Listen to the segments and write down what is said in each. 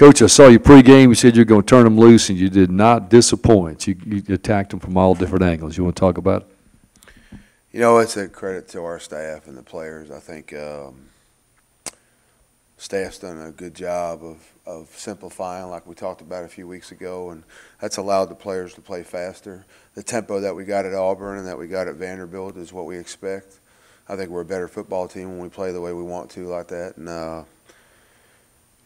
Coach, I saw you pregame. You said you're going to turn them loose, and you did not disappoint. You attacked them from all different angles. You want to talk about it? You know, it's a credit to our staff and the players. I think staff's done a good job of simplifying, like we talked about a few weeks ago, and that's allowed the players to play faster. The tempo that we got at Auburn and that we got at Vanderbilt is what we expect. I think we're a better football team when we play the way we want to like that. And,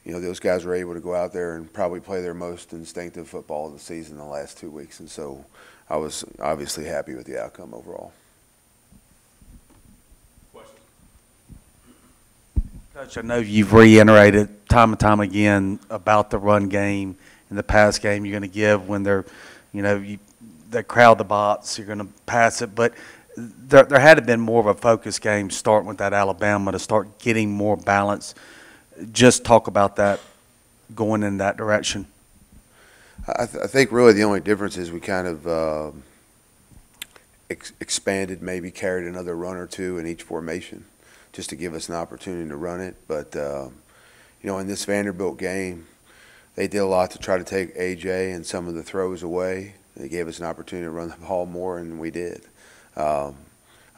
you know, those guys were able to go out there and probably play their most instinctive football of the season the last 2 weeks. And so I was obviously happy with the outcome overall. Coach, I know you've reiterated time and time again about the run game and the pass game you're going to give when they're, you know, they crowd the box, you're going to pass it. But there had to have been more of a focus game starting with that Alabama to start getting more balance. Just talk about that going in that direction. I think really the only difference is we kind of expanded, maybe carried another run or two in each formation just to give us an opportunity to run it. But, you know, in this Vanderbilt game, they did a lot to try to take A.J. and some of the throws away. They gave us an opportunity to run the ball more, and we did. I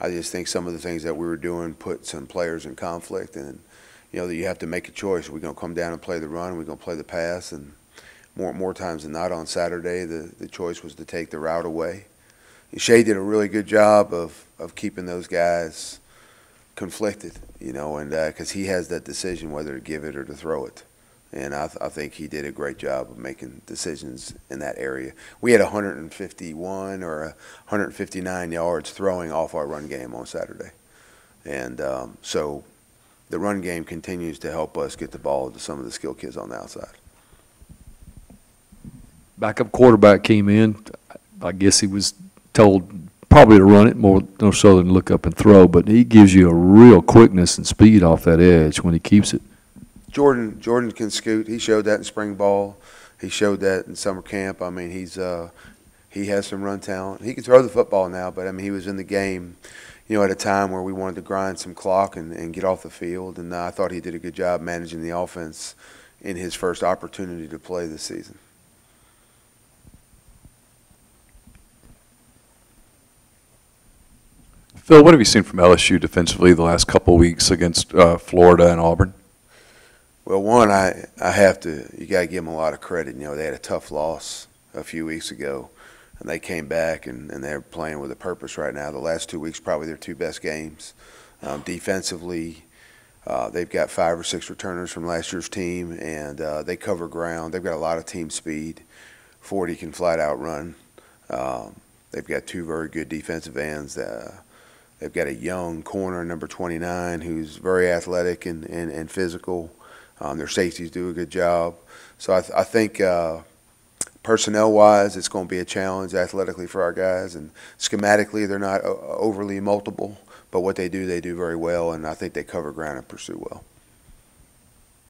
just think some of the things that we were doing put some players in conflict, and you know that you have to make a choice. We're going to come down and play the run. We're going to play the pass, and more times than not on Saturday, the choice was to take the route away. And Shea did a really good job of keeping those guys conflicted, you know, and because he has that decision whether to give it or to throw it. And I think he did a great job of making decisions in that area. We had 151 or 159 yards throwing off our run game on Saturday. And so the run game continues to help us get the ball to some of the skill kids on the outside. Backup quarterback came in. I guess he was told probably to run it more so than look up and throw, but he gives you a real quickness and speed off that edge when he keeps it. Jordan can scoot. He showed that in spring ball. He showed that in summer camp. I mean, he has some run talent. He can throw the football now, but I mean, he was in the game, you know, at a time where we wanted to grind some clock and get off the field. And I thought he did a good job managing the offense in his first opportunity to play this season. Phil, what have you seen from LSU defensively the last couple of weeks against Florida and Auburn? Well, one, you got to give them a lot of credit. You know, they had a tough loss a few weeks ago, and they came back, and they're playing with a purpose right now. The last 2 weeks, probably their two best games. Defensively, they've got 5 or 6 returners from last year's team, and they cover ground. They've got a lot of team speed. 40 can flat out run. They've got 2 very good defensive ends. They've got a young corner, number 29, who's very athletic and physical. Their safeties do a good job. So I think personnel-wise, it's going to be a challenge athletically for our guys. And schematically, they're not overly multiple. But what they do very well, and I think they cover ground and pursue well.